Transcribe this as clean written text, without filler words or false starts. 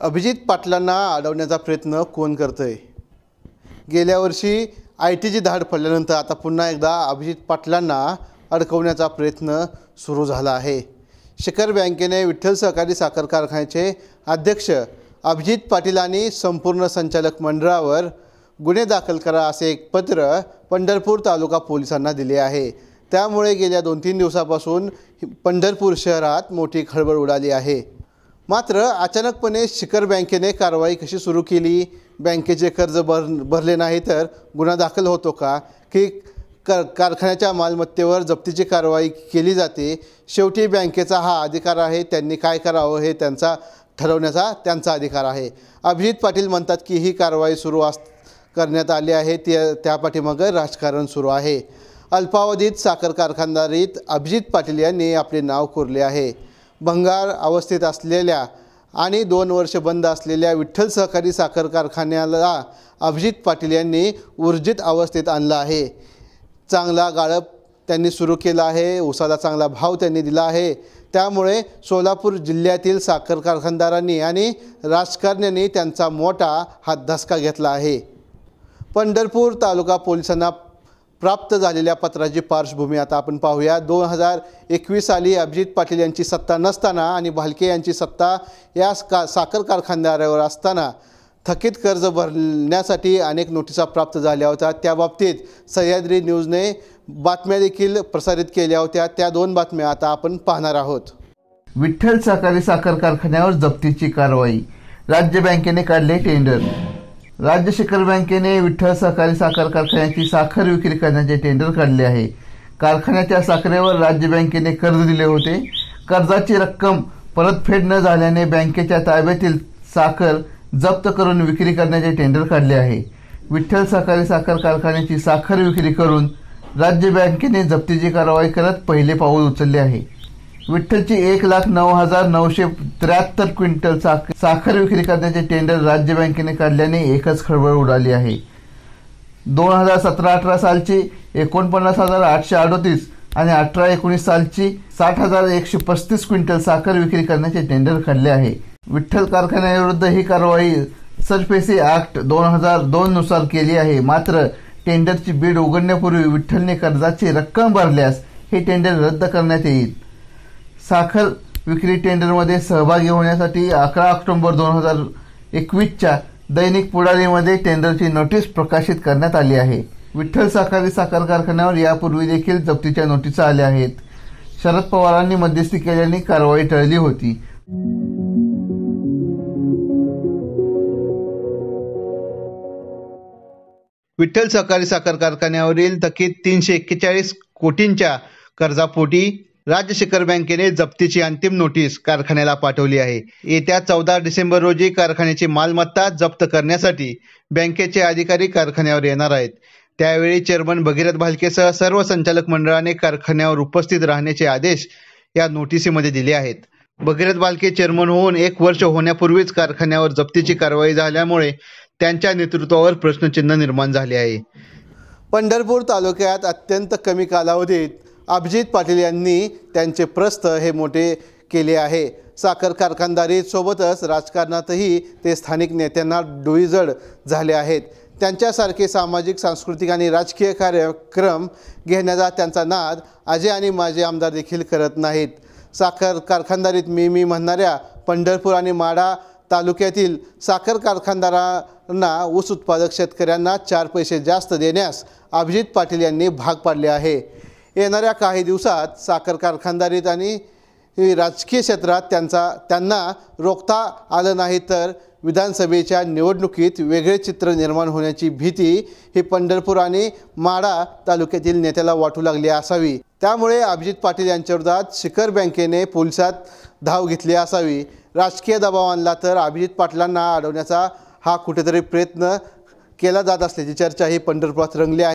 अभिजित पाटलांना अडवण्याचा प्रयत्न कोण करतंय? गेल्या वर्षी आयटीची धाड पडल्यानंतर आता पुन्हा एकदा अभिजित पाटलांना अडकवण्याचा प्रयत्न सुरू झाला आहे। शिखर बँकेने विठ्ठल सहकारी साखर कारखान्याचे अध्यक्ष अभिजित पाटील आणि संपूर्ण संचालक मंडळावर गुन्हे दाखल करा असे एक पत्र पंढरपूर तालुका पोलिसांना दिले आहे। त्यामुळे गेल्या 2-3 दिवसापासून पंढरपूर शहरात मोठी खळबळ उडाली आहे। मात्र अचानकपणे शिखर बँकेने कारवाई कशी सुरू केली? बँकेचे कर्ज भरले नाही तर गुन्हा दाखल होतो का की कारखान्याच्या मालमत्तेवर जप्तीची कारवाई केली जाते? शेवटी बँकेचा हा अधिकार आहे, त्यांनी काय करावं हे ठरवण्याचा त्यांचा अधिकार आहे। अभिजित पाटील म्हणतात की ही कारवाई करण्यात आली आहे, त्या पाठीमागे राजकारण सुरू आहे। अल्पावधीत साखर कारखानदारीत अभिजित पाटील यांनी आपले नाव कोरले आहे। भंगार अवस्थेत असलेल्या आणि 2 वर्ष बंद असलेल्या विठ्ठल सहकारी साखर कारखान्याला अभिजित पाटील यांनी ऊर्जित अवस्थेत आणलं आहे। चांगला गाळप त्यांनी सुरू केला आहे, ऊसाला चांगला भाव त्यांनी दिला आहे। त्यामुळे सोलापूर जिल्ह्यातील साखर कारखानदारांनी आणि राजकारण्यांनी त्यांचा मोठा हात धसका घेतला आहे। पंढरपूर तालुका पोलिसांना प्राप्त झालेल्या पत्राची पार्श्वभूमी आता आपण पाहूया। 2021 साली अभिजित पाटील यांची सत्ता नसताना आणि भालके यांची सत्ता या साखर कारखानदारावर असताना थकीत कर्ज भरण्यासाठी अनेक नोटिसा प्राप्त झाल्या होत्या। त्या बाबतीत सह्याद्री न्यूजने बातम्या देखील प्रसारित केल्या होत्या। त्या 2 बातम्या आता आपण पाहणार आहोत। विठ्ठल सहकारी साखर कारखान्यावर जप्तीची कारवाई, राज्य बँकेने काढले टेंडर। राज्य शिखर बँकेने विठ्ठल सहकारी साखर कारखान्याची साखर विक्री करण्याचे टेंडर काढले आहे। कारखान्याच्या साखरेवर राज्य बँकेने कर्ज दिले होते। कर्जाची रक्कम परतफेड न झाल्याने बँकेच्या ताब्यातील साखर जप्त करून विक्री करण्याचे टेंडर काढले आहे। विठ्ठल सहकारी साखर कारखान्याची साखर विक्री करून राज्य बँकेने जप्तीची कारवाई करत पहिले पाऊल उचलले आहे। विठ्ठलची 1,09,973 क्विंटल साखर विक्री करण्याचे टेंडर राज्य बँकेने काढल्याने एकच खळबळ उडाली आहे। 2017-18 सालची 49,838 आणि 18-19 सालची 60,135 क्विंटल साखर विक्री करण्याचे टेंडर काढले आहे। विठ्ठल कारखान्याविरुद्ध ही कारवाई सरफेसी ऍक्ट 2002 नुसार केली आहे। मात्र टेंडरची बीड उघडण्यापूर्वी विठ्ठलने कर्जाची रक्कम भरल्यास हे टेंडर रद्द करण्यात येईल। साखर विक्री टेंडरमध्ये सहभागी होण्यासाठी 11 ऑक्टोबर 2021च्या दैनिक पुढारीमध्ये टेंडरची नोटीस प्रकाशित करण्यात आली आहे। विठ्ठल सहकारी साखर कारखान्यावर यापूर्वी देखील जप्तीच्या नोटिसा आल्या आहेत। शरद पवारांनी मध्यस्थी केल्याने कारवाई टळली होती। विठ्ठल सहकारी साखर कारखान्यावरील थकीत 341 कोटींच्या कर्जापोटी राज्य शिखर बँकेने जप्तीची अंतिम नोटीस कारखान्याला पाठवली आहे। येत्या 14 डिसेंबर रोजी कारखान्याची मालमत्ता जप्त करण्यासाठी बँकेचे अधिकारी कारखान्यावर येणार आहेत। त्यावेळी चेअरमन भगीरथ भालकेसह सर्व संचालक मंडळाने कारखान्यावर उपस्थित राहण्याचे आदेश या नोटिसीमध्ये दिले आहेत। भगीरथ भालके चेअरमन होऊन 1 वर्ष होण्यापूर्वीच कारखान्यावर जप्तीची कारवाई झाल्यामुळे त्यांच्या नेतृत्वावर प्रश्नचिन्ह निर्माण झाले आहे। पंढरपूर तालुक्यात अत्यंत कमी कालावधीत अभिजित पाटील यांनी त्यांचे प्रस्थ हे मोठे केले आहे। साखर कारखानदारीत सोबतच राजकारणातही ते स्थानिक नेत्यांना डोईजड झाले आहेत। त्यांच्यासारखे सामाजिक, सांस्कृतिक आणि राजकीय कार्यक्रम घेण्याचा त्यांचा नाद आजे आणि माजी आमदार देखील करत नाहीत। साखर कारखानदारीत मी म्हणणाऱ्या पंढरपूर आणि माढा तालुक्यातील साखर कारखानदारांना ऊस उत्पादक शेतकऱ्यांना 4 पैसे जास्त देण्यास अभिजित पाटील यांनी भाग पाडले आहे। येणाऱ्या काही दिवसात साखर कारखानदारीत आणि राजकीय क्षेत्रात त्यांना रोखता आलं नाही तर विधानसभेच्या निवडणुकीत वेगळे चित्र निर्माण होण्याची भीती ही पंढरपूर आणि माढा तालुक्यातील नेत्याला वाटू लागली असावी। त्यामुळे अभिजित पाटील यांच्याविरोधात शिखर बँकेने पोलिसात धाव घेतली असावी। राजकीय दबाव आणला तर अभिजित पाटलांना अडवण्याचा हा कुठेतरी प्रयत्न केला जात असल्याची चर्चा ही पंढरपुरात रंगली आहे।